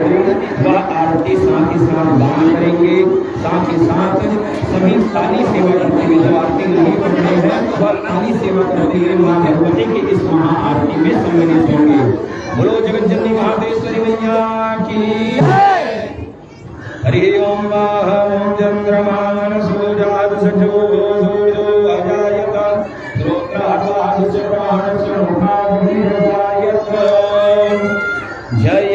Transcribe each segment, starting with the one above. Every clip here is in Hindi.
वह आरती साथ ही साथ दान करेंगे। साथ ही साथ सभी ताली सेवा करते हुए, जब आरती नहीं पढ़ते हैं वह ताली सेवा करते हुए मां भगवती की इस महा आरती में सम्मिलित होंगे। बोलो जगत जननी महादेश्वरी मैया की हरि ओम। ओम चंद्रमान सूर्याद सचो सूर्यो अजायत श्रोत्राद्वाद प्राणस्य मुखाग्निर्जायत। जय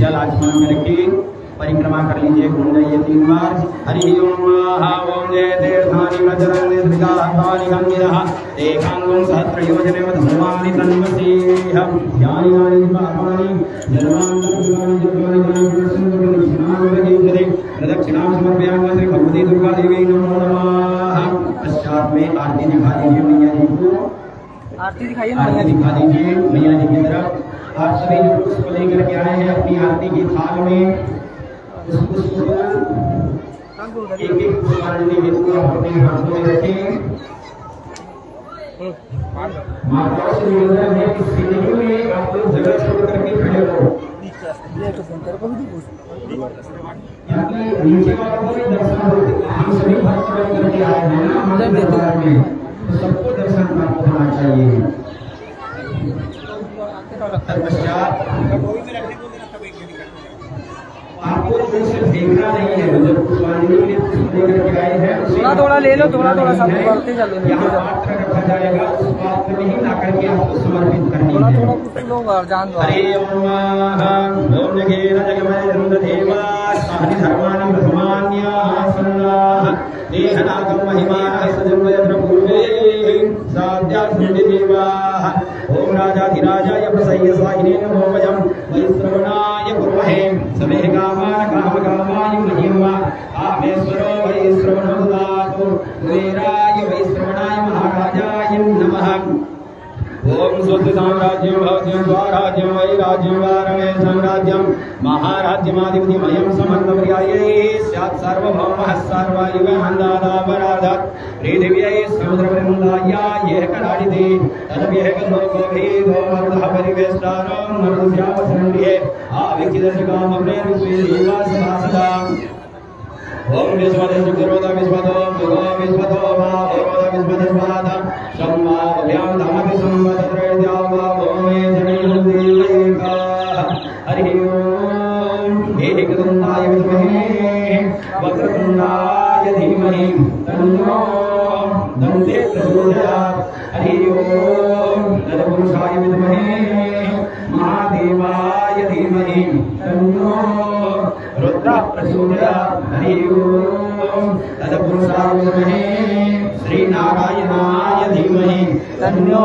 जल आचमन करके परिक्रमा कर लीजिए, घूमिए 3 बार। हरि ओम ओम जय तीर्थानि वज्रंगे त्रिकानि गंगिरः एकांगं सहस्रयोजने धर्मानि तन्वसेह यानि यानि पापानि जन्मान्तराणि जन्मानि जन्मानि प्रदक्षिणां समर्पयामि श्री भगवती दुर्गा देवी नमो नमः। पश्चात में आरती दिखा दीजिए मैया जी को, आरती दिखाइए, आरती दिखा दीजिए मैया जी की तरफ। आप सभी जो पुष्प लेकर के आए हैं अपनी आरती की थाल में उस पुष्प को एक एक पुष्पांजलि हेतु आप अपने हाथों में रखें। माताओं से निवेदन है कि सीढ़ी में आप लोग जगह छोड़ करके खड़े हो, नीचे वालों को भी दर्शन होते। हम सभी भक्त करके आए हैं ना हमारे दरबार में, तो सबको दर्शन प्राप्त होना चाहिए। तत्पश्चात आपको सिर्फ देखना नहीं है, जब पुष्पांजलि के लिए पुष्प लेकर के आए हैं थोड़ा ले लो, थोड़ा सब बढ़ते चलो, यहाँ पात्र रखा जाएगा, उस पात्र में ही ला करके आपको समर्पित करनी है। हरे ओम जगेन जगमय जन्मदेवा सहनि धर्माणि ब्रह्मान्यासन्नाः देहनागम महिमानः सजन्मयत्र पूर्वे साध्यासुन्दिदेवाः। ओम राजाधिराजाय प्रसय्य साहिने नमो वयं वैश्रवणाय कुर्महे समे कामान कामकामाय महिमा कामेश्वरो वैश्रवणो ददातु कुबेराय वैश्रवणाय महाराजाय नमः। ओम स्वस्ति साम्राज्यं भवत्यं स्वराज्यं वैराज्यं वारमे साम्राज्यं महाराज्यमाधिपतिमयं समन्वपर्यायै स्यात् सार्वभौमः सर्वयुगानन्दादापराधात् पृथिव्यै समुद्रवृन्दाय यः कडाडिते तदप्यः कल्लोकोऽभीतो मरुतः परिवेष्टानं मरुद्यावसरण्ये आविक्षितशकामग्ने विश्वे देवासदा ओम विश्वदेव विरोध विश्वदो भगो विश्वदो मा एवद विश्वदेवाद सम्मा भव्याम धाम संवत्सरेद्या वा भूमे जनिर्देका हरि ओम एकदन्ताय विद्महे वक्रतुण्डाय धीमहि तन्नो दन्ते प्रचोदयात् हरि ओम तत्पुरुषाय विद्महे महादेवाय धीमहि तन्नो रुद्र प्रचोदयात् हरि ओम तत्पुरुषाय विद्महे श्री नारायणाय धीमहि तन्नो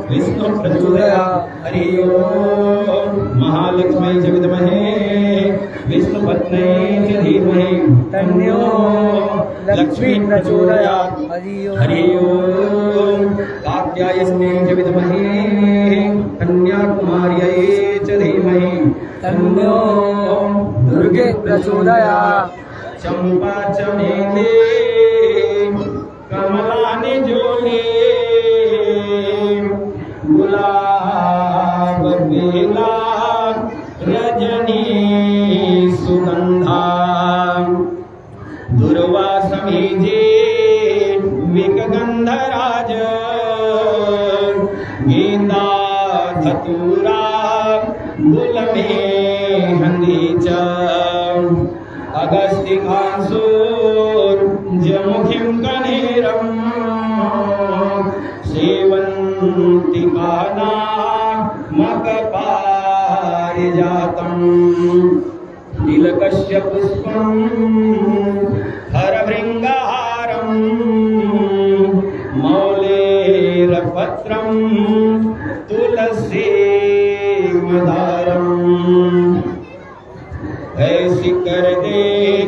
विष्णु प्रचोदयात् हरि ओम महालक्ष्मी च विद्महे विष्णुपत्न्यै च धीमहि तन्नो लक्ष्मी प्रचोदयात् हरि ओम कात्यायन्यै च विद्महे कन्याकुमार्यै च धीमहि तन्नो दुर्गे प्रचोदयात् चंपा चमेली कमलानि जोले गुलाब बेला रजनी सुगंधा दुर्वा समीजे विकगंधराज गेंदा धतूरा गुल में हंदीच अगस्तिकासुर जमुखिं कनेरम सेवंतिका नामकपारिजातम् तिलकस्य पुष्पं हरभृङ्गहारं मौलेरपत्रं तुलसीमदारम् ऐसी कर दे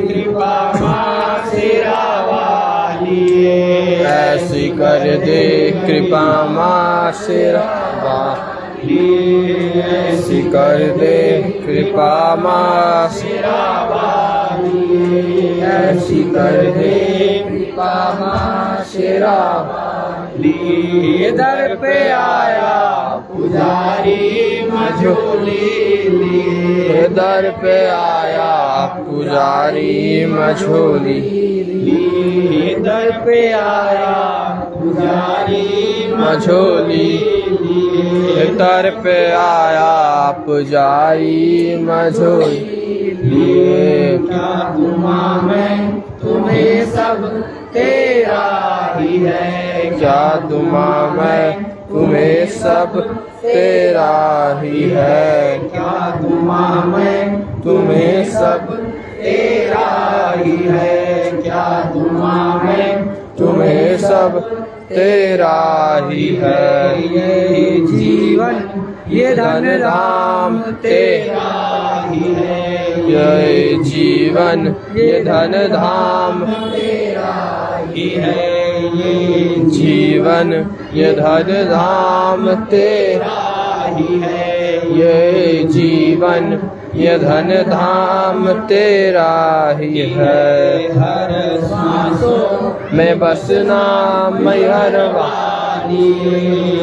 कृपा माँ शेरा वाली ऐसी कर दे कृपा माँ शेरा वाली ऐसी कर दे कृपा माँ शेरा वाली ऐसी कर दे कृपा माँ शेरा वाली दर पे आया पुजारी मझोली लिए दर पे आया पुजारी मझोली लिए दर पे आया पुजारी मझोली लिए दर पे आया पुजारी मझोली लिए क्या दुआ मैं तुम्हें सब तेरा ही है क्या दुआ मैं तुम्हें सब तेरा ही है क्या दुआ मैं तुम्हें सब तेरा ही है क्या दुआ मैं तुम्हें सब तेरा ही है ये जीवन ये धन धाम तेरा ही है ये जीवन ये धन धाम तेरा ही है ये जीवन ये धन धाम तेरा ही है ये जीवन ये धन धाम तेरा ही है हर सांसों मैं बसना मैहर वाली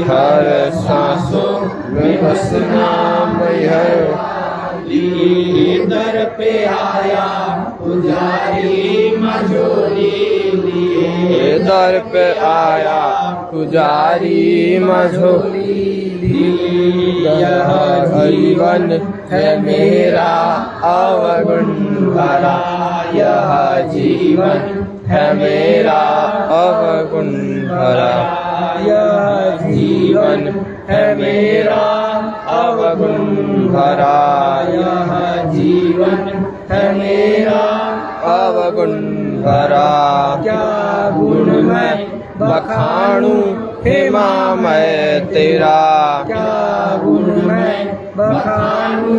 हर सांसों में बसना मैहर वाली दर पे आया पुजारी मझोली लिए दर पे आया पुजारी मझोली यह जीवन है मेरा अवगुण भरा यह जीवन है मेरा अवगुण भरा यह जीवन है मेरा अवगुण भरा यह जीवन है मेरा अवगुण भरा क्या गुण मैं बखानू हे माँ मैं तेरा क्या गुण मैं बखानू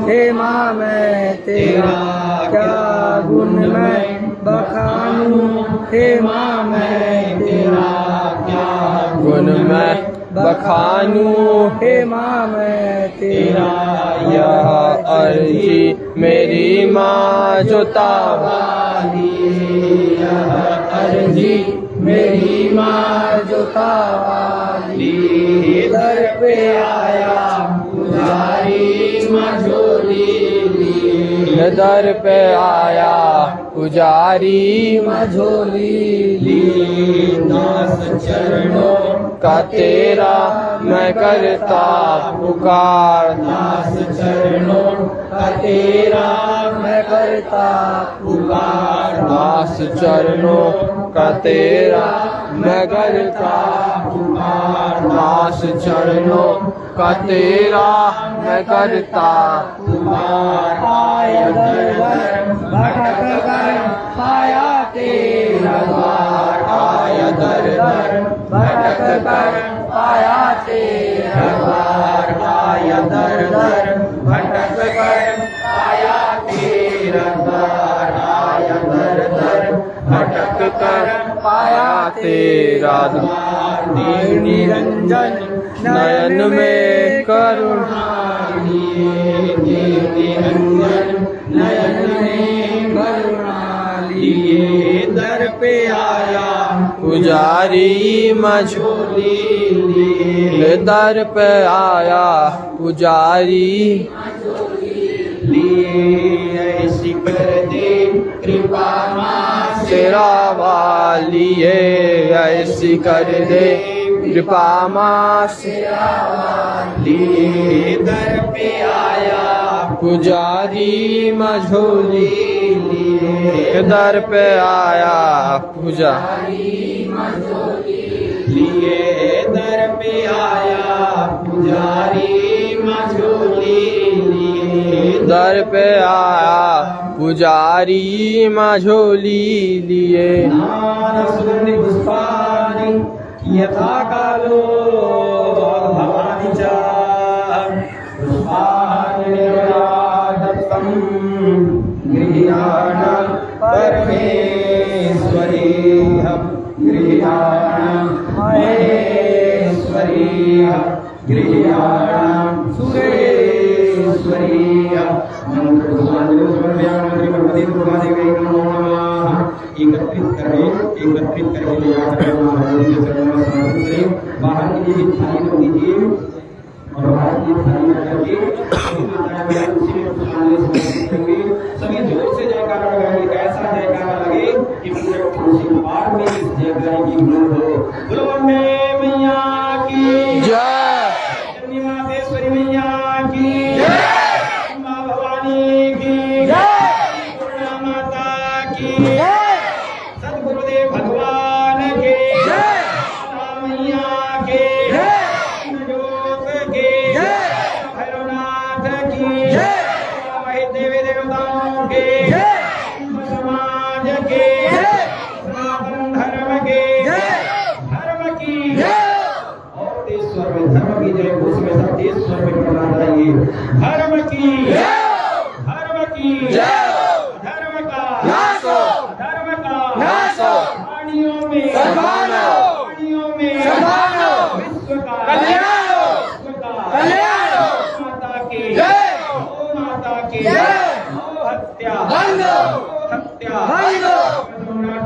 हे माँ मैं तेरा क्या गुण मैं बखानू हे माँ मैं तेरा क्या गुण मैं बखानू हे माँ मैं तेरा यह अर्जी मेरी माँ जोता वाली यह अर्जी मेरी माँ जोता वाली दर पे आया पुजारी मझोली लिए दर पे आया पुजारी मझोली लिए दास चरणों का तेरा मैं करता पुकार। दास चरणों का तेरा मैं करता पुकार। दास चरणों का तेरा मैं करता पुकार। दास चरणों का तेरा मैं करता पुकार। आया दर दर भटक कर पाया तेरा द्वार। आया दर दर भटक कर पाया तेरा द्वार। आया दर दर भटक कर पाया तेरा द्वार। आया दर दर भटक कर पाया तेरा द्वार। निरंजन नयन में करुणा लिए। निरंजन नयन में करुणा लिए। दर पे आया पुजारी मझोली लिए। दर पे आया पुजारी लिए। ऐसी कर दे कृपा माँ तेरा वालिए। ऐसी कर दे कृपा माँ तेरा वालिए। दर पे आया पुजारी मझोली लिए। दर पे आया पुजारी मझोली लिए। दर पे आया पुजारी मझोली लिए। दर पे आया पुजारी मझोली लिए। सुगंधि पुष्पाणि यथा कालो भवानी च पुष्पाणि निर्मलादत्तं गृह्याण परमेश्वरी। गृह्याण महेश्वरी। गृह्याण सुरेश्वरी। एकत्रित करके ले आकर बाहर की जी थाली रख दीजिए और बाहर की थाली रख करके सभी जोर से जयकारा लगाएंगे। ऐसा जयकारा लगे कि पूरे पार में इस जयकारा की गुण हो। बोलो अम्बे मैया की जय। चंडी मातेश्वरी मैया की जय। माँ भवानी की जय। पूर्णा माता की जय। सद्गुरुदेव भगवान के जय। मैया के जय। जोत के जय। भैरवनाथ की जय। देवी देवताओं के जय। समाज के जय। सनातन धर्म के जय। धर्म की जय। और देशवर में धर्म की जय घोष में सब देशवर में करना चाहिए। धर्म की जय। धर्म की जय। धर्म का नाश हो। धर्म का नाश हो। प्राणियों में सम्मान हो। प्राणियों में सम्मान हो। विश्व का कल्याण हो। विश्व का कल्याण हो। माता की जय। माता की जय। हत्या बंद। हत्या बंद।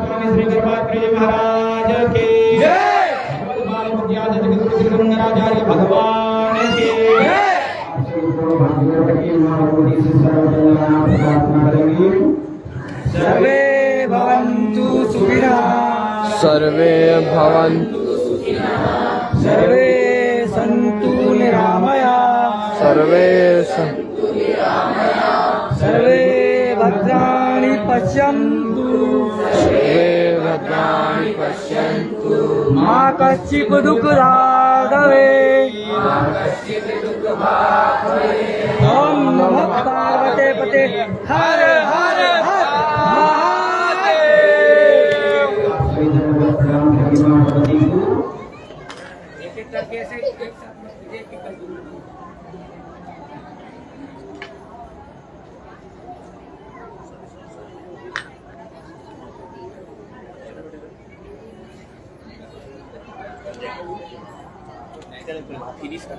स्वामी श्री कृपाचार्य महाराज की जय। बाल विद्याधर गंगाचार्य भगवान की जय। सर्वे भवन्तु सुखिनः। सर्वे भवन्तु सुखिनः। सर्वे सन्तु निरामयाः। सर्वे सन्तु निरामयाः। सर्वे भद्राणि पश्यन्तु। सर्वे भद्राणि पश्यन्तु। मा कश्चित् दुःखभाग् भवेत्। मा कश्चित् दुःखभाग् भवेत्। ॐ नमः पार्वते पते हर हर हर महादेव। एक-एक करके ऐसे एक साथ में एक-एक करके फिनिश कर